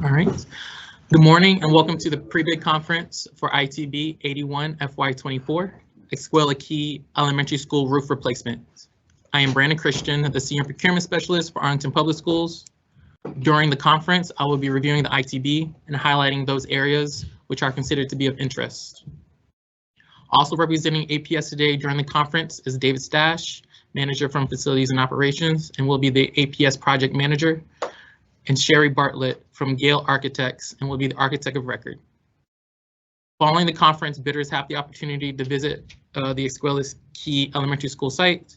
All right. Good morning and welcome to the pre-bid conference for ITB 81 FY24, Escuela Key Elementary School Roof Replacement. I am Brandon Christian, the Senior Procurement Specialist for Arlington Public Schools. During the conference, I will be reviewing the ITB and highlighting those areas which are considered to be of interest. Also representing APS today during the conference is David Stash, Manager from Facilities and Operations, and will be the APS Project Manager, and Sherry Bartlett from Gale Architects and will be the architect of record. Following the conference, bidders have the opportunity to visit the Escuela Key Elementary School site.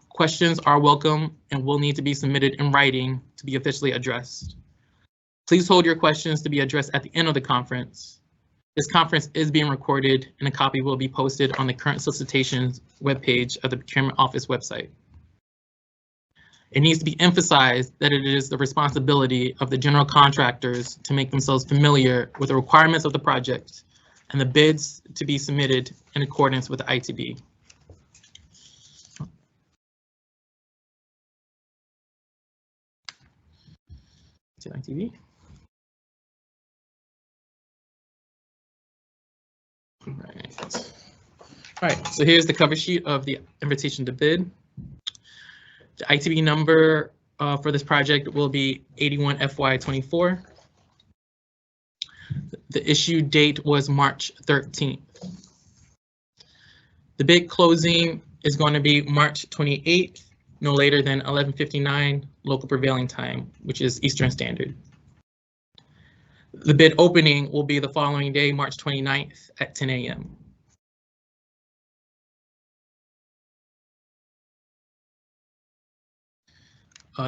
Questions are welcome and will need to be submitted in writing to be officially addressed. Please hold your questions to be addressed at the end of the conference. This conference is being recorded and a copy will be posted on the current solicitations webpage of the Procurement Office website. It needs to be emphasized that it is the responsibility of the general contractors to make themselves familiar with the requirements of the project and the bids to be submitted in accordance with the ITB. To ITB. All right, so here's the cover sheet of the invitation to bid. The ITB number for this project will be 81 FY24. The issue date was March 13th. The bid closing is going to be March 28th, no later than 11:59 local prevailing time, which is Eastern Standard. The bid opening will be the following day, March 29th at 10 a.m.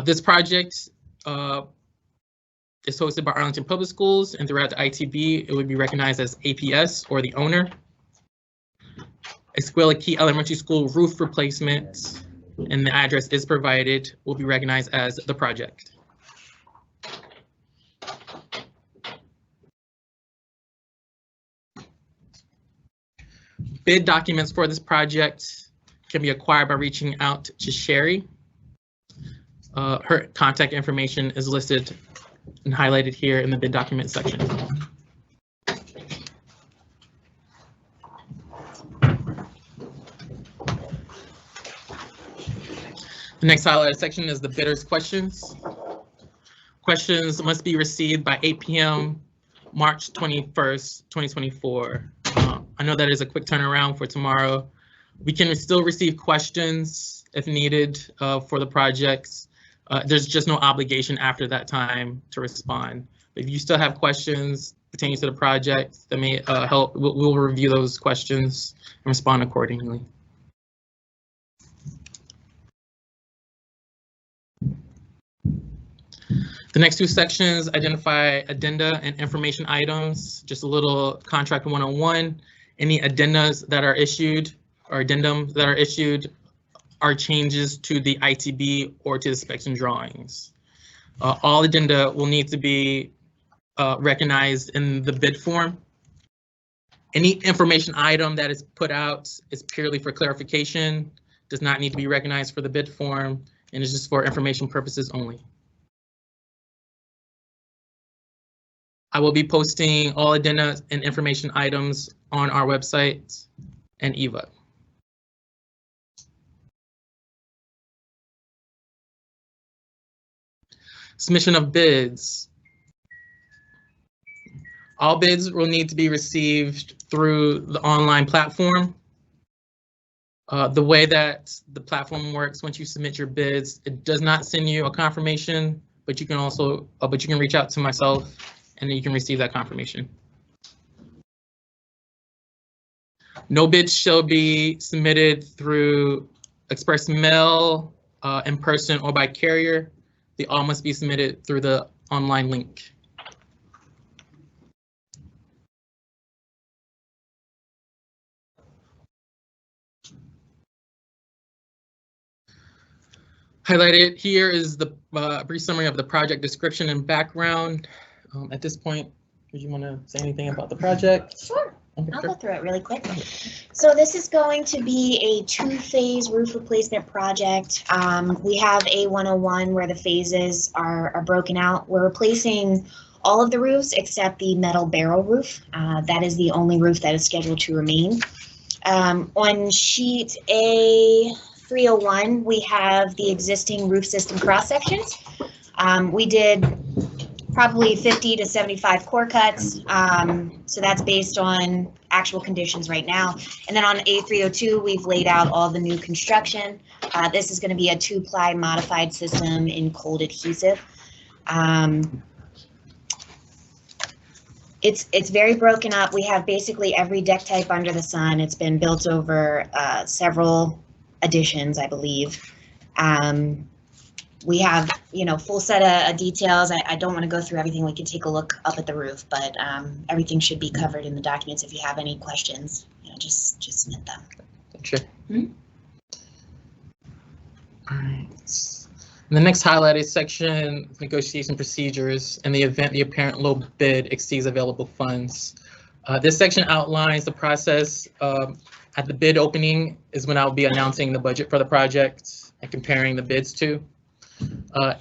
This project is hosted by Arlington Public Schools, and throughout the ITB, it would be recognized as APS or the owner. Escuela Key Elementary School roof replacement, and the address is provided, will be recognized as the project. Bid documents for this project can be acquired by reaching out to Sherry. Her contact information is listed and highlighted here in the bid document section. The next highlighted section is the bidder's questions. Questions must be received by 8 p.m. March 21st, 2024. I know that is a quick turnaround for tomorrow. We can still receive questions if needed for the projects. There's just no obligation after that time to respond. If you still have questions pertaining to the project that may help, we'll review those questions and respond accordingly. The next two sections identify addenda and information items, just a little contract 101. Any addendas that are issued or addendums that are issued are changes to the ITB or to the specs and drawings. All addenda will need to be recognized in the bid form. Any information item that is put out is purely for clarification, does not need to be recognized for the bid form, and is just for information purposes only. I will be posting all addenda and information items on our website and EVA. Submission of bids. All bids will need to be received through the online platform. The way that the platform works, once you submit your bids, it does not send you a confirmation, but you can also, but you can reach out to myself and then you can receive that confirmation. No bids shall be submitted through express mail, in person, or by carrier. They all must be submitted through the online link. Highlighted here is the brief summary of the project description and background. At this point, would you want to say anything about the project? Sure. I'll go through it really quick. So this is going to be a two-phase roof replacement project. We have A101 where the phases are broken out. We're replacing all of the roofs except the metal barrel roof. That is the only roof that is scheduled to remain. On sheet A301, we have the existing roof system cross sections. We did probably 50 to 75 core cuts. So that's based on actual conditions right now. And then on A302, we've laid out all the new construction. This is going to be a 2-ply modified system in cold adhesive. It's very broken up. We have basically every deck type under the sun. It's been built over several additions, I believe. We have, full set of details. I don't want to go through everything. We can take a look up at the roof, but everything should be covered in the documents. If you have any questions, just submit them. Sure. All right. The next highlighted section is negotiation procedures in the event the apparent low bid exceeds available funds. This section outlines the process. At the bid opening is when I'll be announcing the budget for the project and comparing the bids to.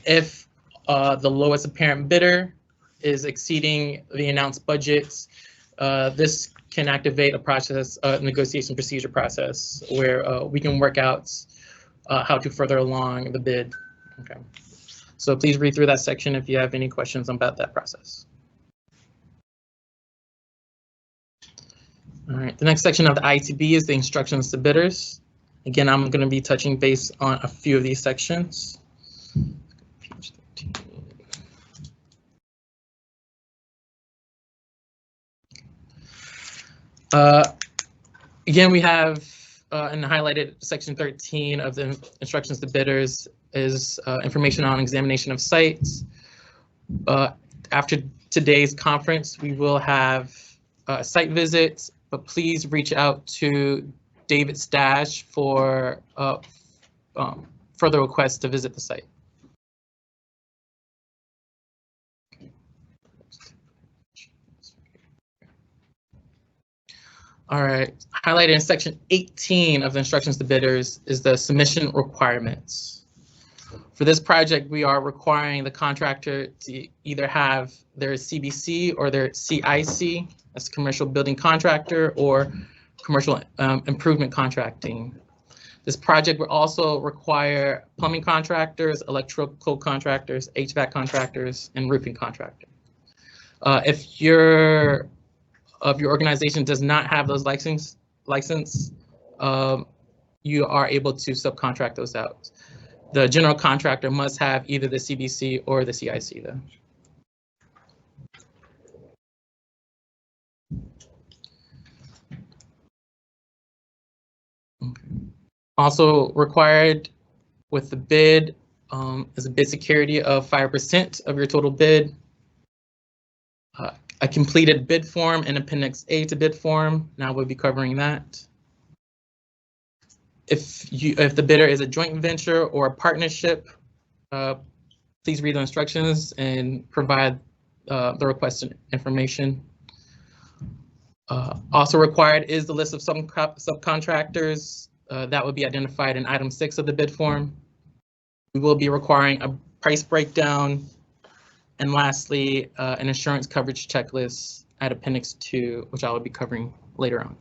If the lowest apparent bidder is exceeding the announced budgets, this can activate a negotiation procedure process where we can work out how to further along the bid. Okay, so please read through that section if you have any questions about that process. All right, the next section of the ITB is the instructions to bidders. Again, I'm going to be touching base on a few of these sections. Page 13. Again, we have in the highlighted section 13 of the instructions to bidders is information on examination of sites. After today's conference, we will have site visits, but please reach out to David Stash for further requests to visit the site. All right, highlighted in section 18 of the instructions to bidders is the submission requirements. For this project, we are requiring the contractor to either have their CBC or their CIC, as commercial building contractor, or commercial improvement contracting. This project will also require plumbing contractors, electrical contractors, HVAC contractors, and roofing contractors. If your organization does not have those license, you are able to subcontract those out. The general contractor must have either the CBC or the CIC though. Okay. Also required with the bid is a bid security of 5% of your total bid. A completed bid form and Appendix A to bid form. Now we'll be covering that. If the bidder is a joint venture or a partnership, please read the instructions and provide the requested information. Also required is the list of subcontractors that will be identified in item 6 of the bid form. We will be requiring a price breakdown. And lastly, an insurance coverage checklist at Appendix 2, which I will be covering later on.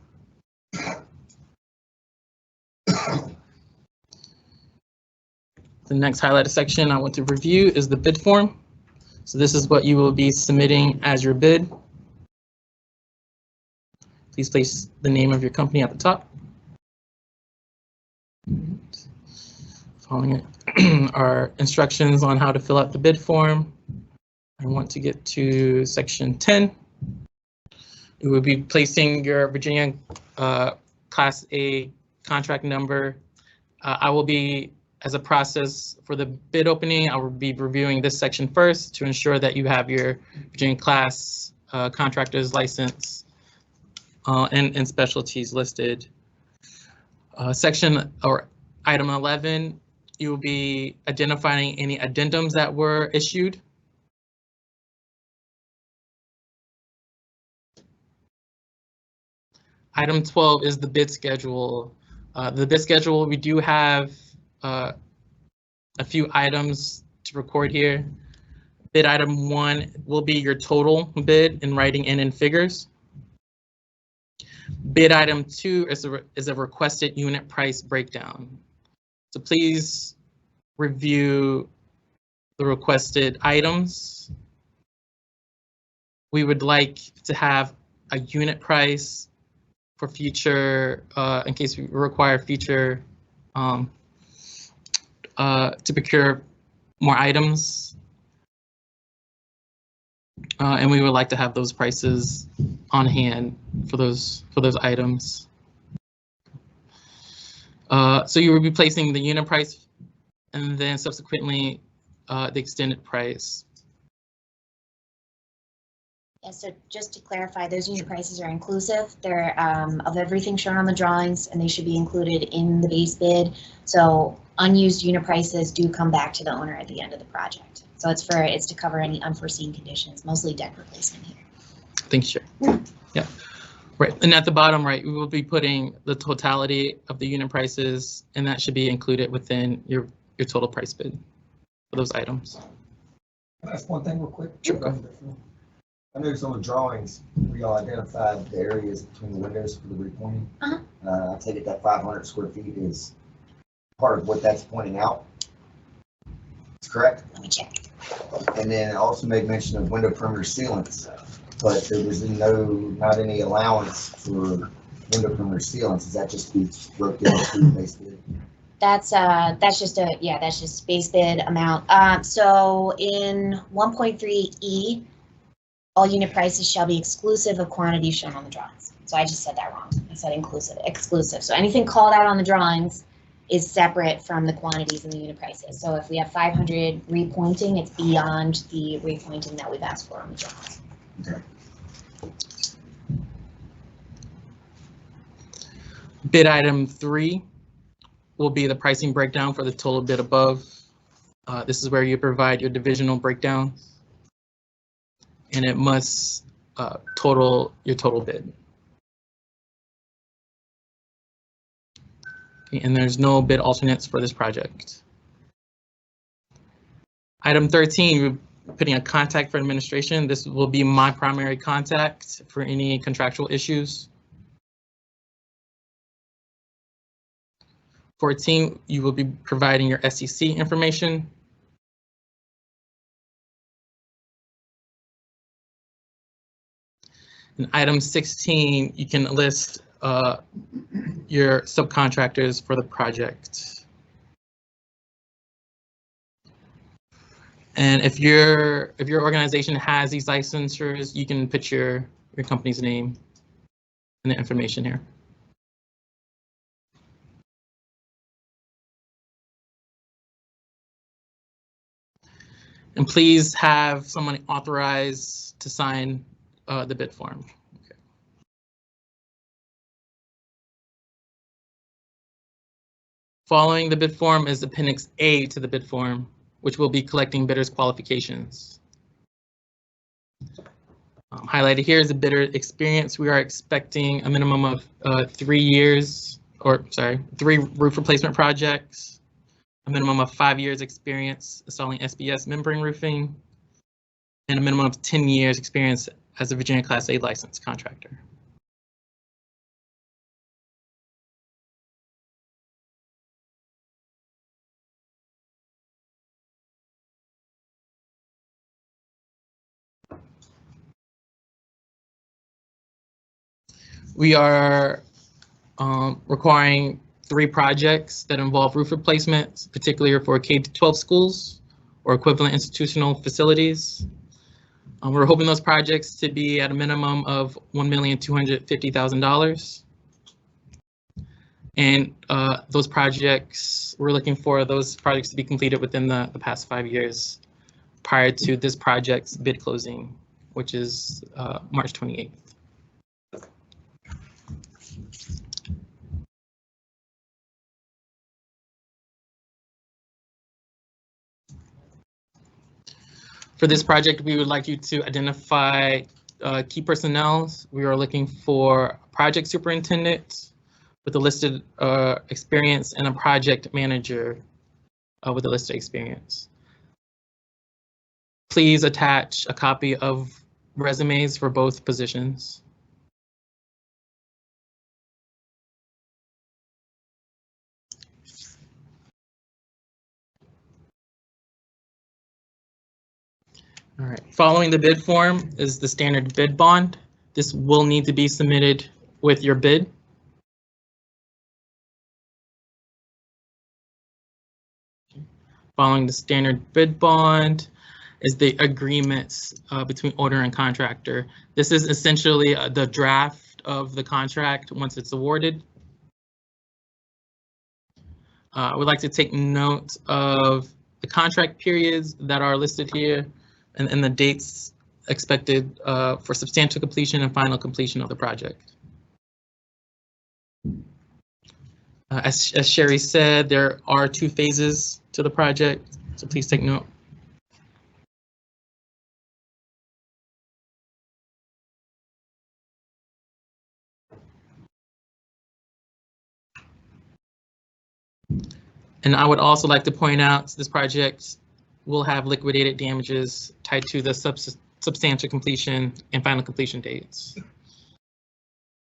The next highlighted section I want to review is the bid form. So this is what you will be submitting as your bid. Please place the name of your company at the top. Following it are instructions on how to fill out the bid form. I want to get to section 10. You will be placing your Virginia Class A contract number. I will be, as a process for the bid opening, I will be reviewing this section first to ensure that you have your Virginia Class contractor's license and specialties listed. Section or item 11, you will be identifying any addendums that were issued. Item 12 is the bid schedule. The bid schedule, we do have a few items to record here. Bid item 1 will be your total bid in writing and in figures. Bid item 2 is a requested unit price breakdown. So please review the requested items. We would like to have a unit price for future, in case we require future to procure more items. And we would like to have those prices on hand for those items. So you will be placing the unit price and then subsequently the extended price. Yeah, so just to clarify, those unit prices are inclusive. They're of everything shown on the drawings, and they should be included in the base bid. So unused unit prices do come back to the owner at the end of the project. So it's to cover any unforeseen conditions, mostly deck replacement here. Thanks, Chair. Yeah, right. And at the bottom right, we will be putting the totality of the unit prices, and that should be included within your total price bid for those items. Can I ask one thing real quick? Sure, go. I noticed on the drawings, we all identified the areas between the windows for the repointing. I take it that 500 square feet is part of what that's pointing out. That's correct? Let me check. And then it also made mention of window perimeter sealants, but there was not any allowance for window perimeter sealants. Is that just be broken into the base bid? That's just base bid amount. So in 1.3E, all unit prices shall be exclusive of quantities shown on the drawings. So I just said that wrong. I said exclusive. So anything called out on the drawings is separate from the quantities and the unit prices. So if we have 500 repointing, it's beyond the repointing that we've asked for on the drawings. Okay. Bid item 3 will be the pricing breakdown for the total bid above. This is where you provide your divisional breakdowns, and it must total your total bid. Okay, and there's no bid alternates for this project. Item 13, we're putting a contact for administration. This will be my primary contact for any contractual issues. 14, you will be providing your SEC information. In item 16, you can list your subcontractors for the project. And if your organization has these licensures, you can put your company's name and the information here. And please have someone authorized to sign the bid form. Okay. Following the bid form is Appendix A to the bid form, which will be collecting bidders' qualifications. Highlighted here is the bidder experience. We are expecting a minimum of 3 roof replacement projects, a minimum of 5 years experience installing SBS membrane roofing, and a minimum of 10 years experience as a Virginia Class A licensed contractor. We are requiring 3 projects that involve roof replacements, particularly for K-12 schools or equivalent institutional facilities. We're hoping those projects to be at a minimum of $1,250,000. And those projects, we're looking for those projects to be completed within the past 5 years prior to this project's bid closing, which is March 28th. For this project, we would like you to identify key personnel. We are looking for a project superintendent with a listed experience and a project manager with a listed experience. Please attach a copy of resumes for both positions. All right, following the bid form is the standard bid bond. This will need to be submitted with your bid. Following the standard bid bond is the agreements between owner and contractor. This is essentially the draft of the contract once it's awarded. We'd like to take note of the contract periods that are listed here and the dates expected for substantial completion and final completion of the project. As Sherry said, there are 2 phases to the project, so please take note. And I would also like to point out this project will have liquidated damages tied to the substantial completion and final completion dates.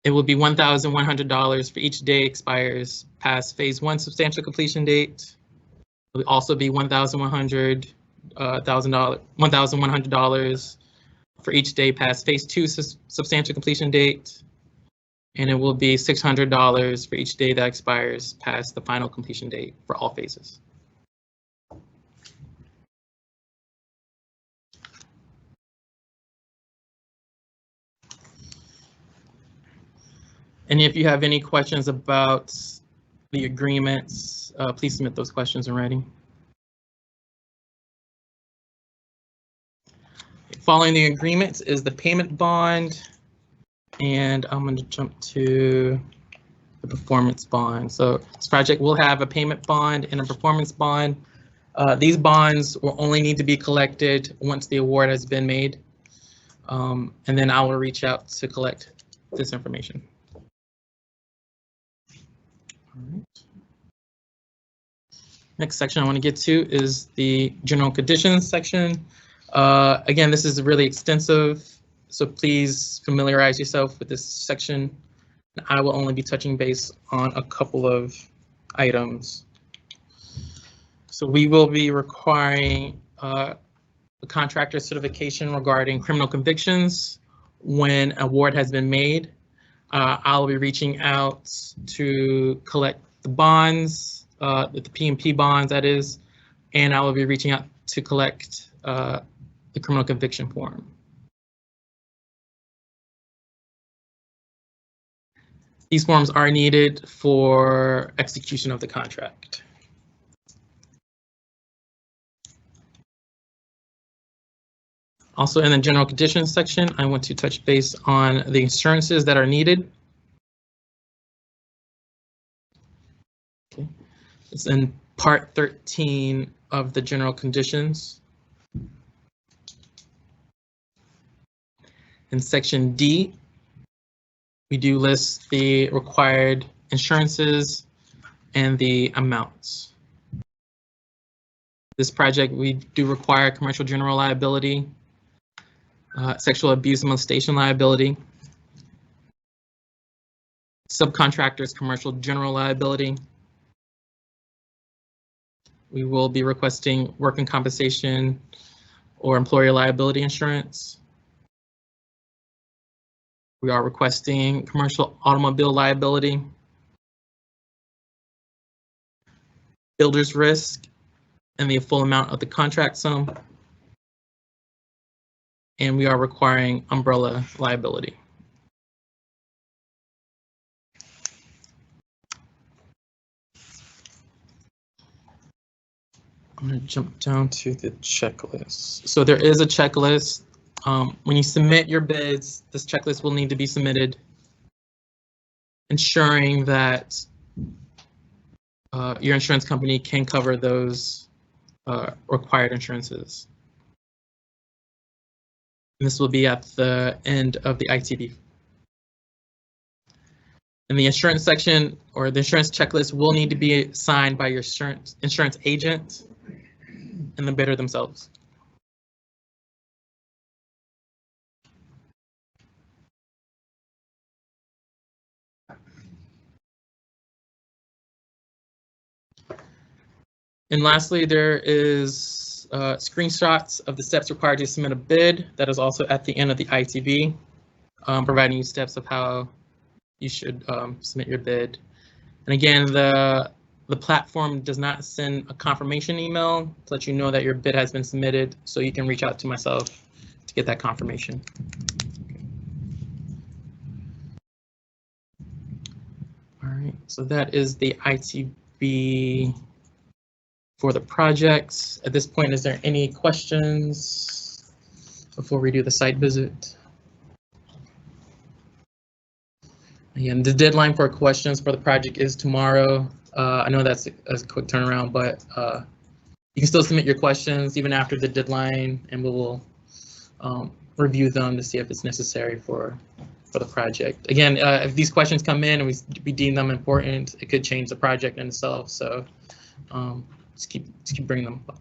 It will be $1,100 for each day expires past phase 1 substantial completion date. It will also be $1,100 for each day past phase 2 substantial completion date. And it will be $600 for each day that expires past the final completion date for all phases. And if you have any questions about the agreements, please submit those questions in writing. Following the agreements is the payment bond, and I'm going to jump to the performance bond. So this project will have a payment bond and a performance bond. These bonds will only need to be collected once the award has been made, and then I will reach out to collect this information. All right. Next section I want to get to is the general conditions section. Again, this is really extensive, so please familiarize yourself with this section. I will only be touching base on a couple of items. So we will be requiring the contractor certification regarding criminal convictions when award has been made. I'll be reaching out to collect the bonds, the P&P bonds that is, and I will be reaching out to collect the criminal conviction form. These forms are needed for execution of the contract. Also in the general conditions section, I want to touch base on the insurances that are needed. Okay. It's in part 13 of the general conditions. In section D, we do list the required insurances and the amounts. This project, we do require commercial general liability, sexual abuse and molestation liability, subcontractors commercial general liability. We will be requesting working compensation or employer liability insurance. We are requesting commercial automobile liability, builder's risk, and the full amount of the contract sum. And we are requiring umbrella liability. I'm going to jump down to the checklist. So there is a checklist. When you submit your bids, this checklist will need to be submitted, ensuring that your insurance company can cover those required insurances. And this will be at the end of the ITB. In the insurance section, or the insurance checklist, will need to be signed by your insurance agent and the bidder themselves. And lastly, there is screenshots of the steps required to submit a bid. That is also at the end of the ITB, providing you steps of how you should submit your bid. And again, the platform does not send a confirmation email to let you know that your bid has been submitted, so you can reach out to myself to get that confirmation. All right, so that is the ITB for the projects. At this point, is there any questions before we do the site visit? Again, the deadline for questions for the project is tomorrow. I know that's a quick turnaround, but you can still submit your questions even after the deadline, and we will review them to see if it's necessary for the project. Again, if these questions come in and we deem them important, it could change the project in itself. So just keep bringing them up.